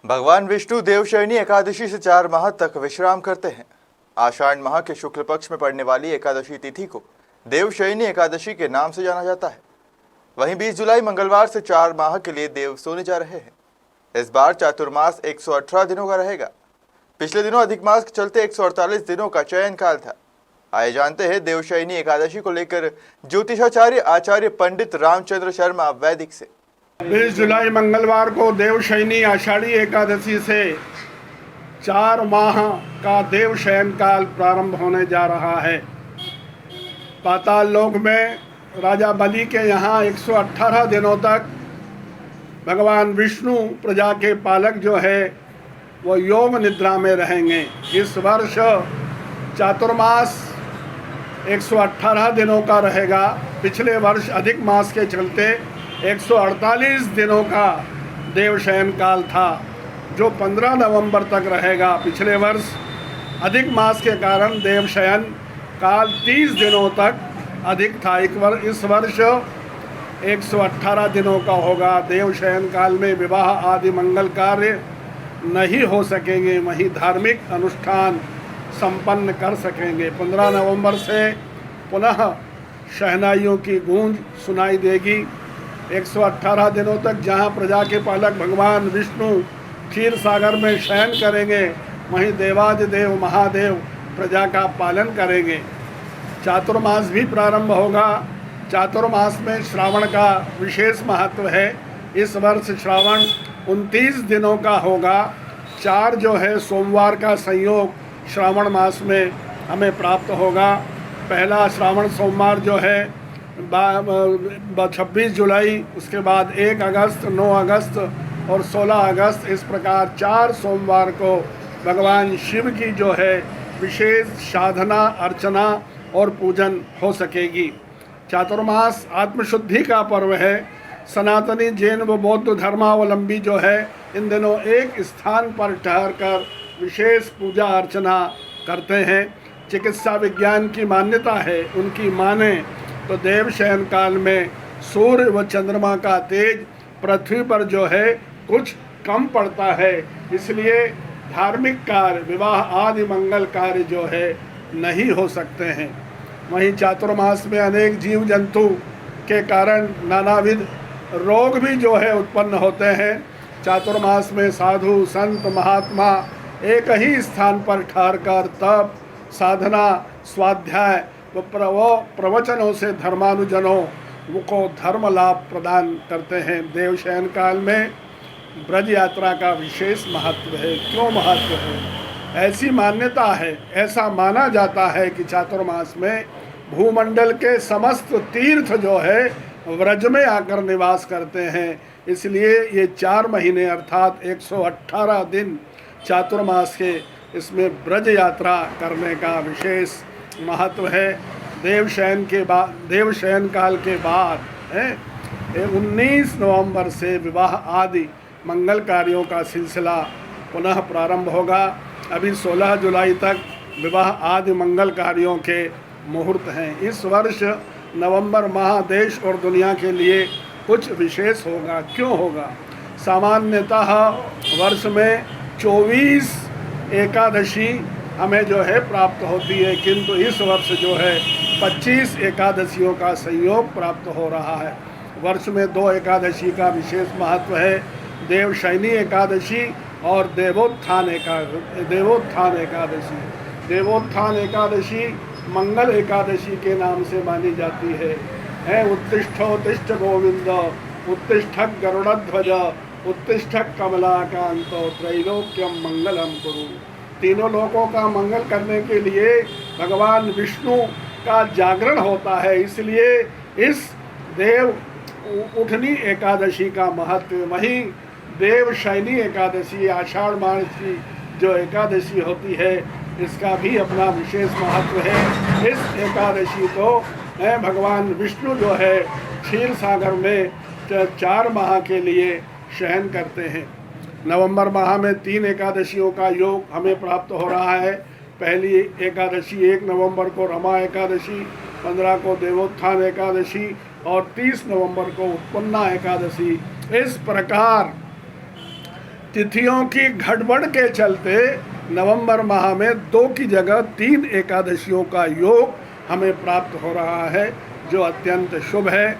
भगवान विष्णु देवशयनी एकादशी से 4 माह तक विश्राम करते हैं। आषाढ़ माह के शुक्ल पक्ष में पड़ने वाली एकादशी तिथि को देवशयनी एकादशी के नाम से जाना जाता है। वहीं 20 जुलाई मंगलवार से 4 माह के लिए देव सोने जा रहे हैं। इस बार चातुर्मास 118 दिनों का रहेगा। पिछले दिनों अधिक मास के चलते 148 दिनों का चयन काल था। आइए जानते हैं देवशयनी एकादशी को लेकर ज्योतिषाचार्य आचार्य पंडित रामचंद्र शर्मा वैदिक से। 20 जुलाई मंगलवार को देवशयनी आषाढ़ी एकादशी से 4 माह का देवशयन काल प्रारंभ होने जा रहा है। पाताल लोक में राजा बलि के यहाँ 118 दिनों तक भगवान विष्णु प्रजा के पालक जो है वो योग निद्रा में रहेंगे। इस वर्ष चातुर्मास 118 दिनों का रहेगा। पिछले वर्ष अधिक मास के चलते 148 दिनों का देवशयन काल था जो 15 नवंबर तक रहेगा। पिछले वर्ष अधिक मास के कारण देवशयन काल 30 दिनों तक अधिक था। इस वर्ष 118 दिनों का होगा। देवशयन काल में विवाह आदि मंगल कार्य नहीं हो सकेंगे, वहीं धार्मिक अनुष्ठान संपन्न कर सकेंगे। 15 नवंबर से पुनः शहनाइयों की गूंज सुनाई देगी। 118 दिनों तक जहां प्रजा के पालक भगवान विष्णु क्षीर सागर में शयन करेंगे, वहीं देवादिदेव महादेव प्रजा का पालन करेंगे। चातुर्मास भी प्रारंभ होगा। चातुर्मास में श्रावण का विशेष महत्व है। इस वर्ष श्रावण 29 दिनों का होगा। 4 जो है सोमवार का संयोग श्रावण मास में हमें प्राप्त होगा। पहला श्रावण सोमवार जो है 26 जुलाई, उसके बाद 1 अगस्त, 9 अगस्त और 16 अगस्त, इस प्रकार 4 सोमवार को भगवान शिव की जो है विशेष साधना, अर्चना और पूजन हो सकेगी। चातुर्मास आत्मशुद्धि का पर्व है। सनातनी जैन व बौद्ध धर्मावलंबी जो है इन दिनों एक स्थान पर ठहरकर विशेष पूजा अर्चना करते हैं। चिकित्सा विज्ञान की मान्यता है, उनकी माने तो देवशयन काल में सूर्य व चंद्रमा का तेज पृथ्वी पर जो है कुछ कम पड़ता है, इसलिए धार्मिक कार्य, विवाह आदि मंगल कार्य जो है नहीं हो सकते हैं। वहीं चातुर्मास में अनेक जीव जंतु के कारण नानाविध रोग भी जो है उत्पन्न होते हैं। चातुर्मास में साधु संत महात्मा एक ही स्थान पर ठहरकर तप, साधना, स्वाध्याय वो प्रवचनों से धर्मानुजनों को धर्म लाभ प्रदान करते हैं। देवशयन काल में ब्रज यात्रा का विशेष महत्व है। क्यों महत्व है? ऐसी मान्यता है, ऐसा माना जाता है कि चातुर्मास में भूमंडल के समस्त तीर्थ जो है व्रज में आकर निवास करते हैं, इसलिए ये 4 महीने अर्थात 118 दिन चातुर्मास के इसमें ब्रज यात्रा करने का विशेष महत्व है। देवशयन काल के बाद 19 नवंबर से विवाह आदि मंगल कार्यों का सिलसिला पुनः प्रारंभ होगा। अभी 16 जुलाई तक विवाह आदि मंगल कार्यों के मुहूर्त हैं। इस वर्ष नवंबर माह देश और दुनिया के लिए कुछ विशेष होगा। क्यों होगा? सामान्यतः वर्ष में 24 एकादशी हमें जो है प्राप्त होती है, किंतु इस वर्ष जो है 25 एकादशियों का संयोग प्राप्त हो रहा है। वर्ष में 2 एकादशी का विशेष महत्व है, देवशयनी एकादशी और देवोत्थान एकादशी। देवोत्थान एकादशी मंगल एकादशी के नाम से मानी जाती है। उत्तिष्ठोत्तिष्ठ गोविंद, उत्तिष्ठत् गरुड़ध्वज, उत्तिष्ठत् कमलाकांतो, त्रैलोक्यम मंगलम कुरु। तीनों लोकों का मंगल करने के लिए भगवान विष्णु का जागरण होता है, इसलिए इस देव उठनी एकादशी का महत्व। वहीं देवशयनी एकादशी आषाढ़ मास की जो एकादशी होती है इसका भी अपना विशेष महत्व है। इस एकादशी को भगवान विष्णु जो है क्षीर सागर में 4 माह के लिए शयन करते हैं। नवंबर माह में 3 एकादशियों का योग हमें प्राप्त हो रहा है। पहली एकादशी 1 नवंबर को रमा एकादशी, 15 को देवोत्थान एकादशी और 30 नवंबर को उत्पन्ना एकादशी। इस प्रकार तिथियों की गड़बड़ के चलते नवंबर माह में 2 की जगह 3 एकादशियों का योग हमें प्राप्त हो रहा है, जो अत्यंत शुभ है।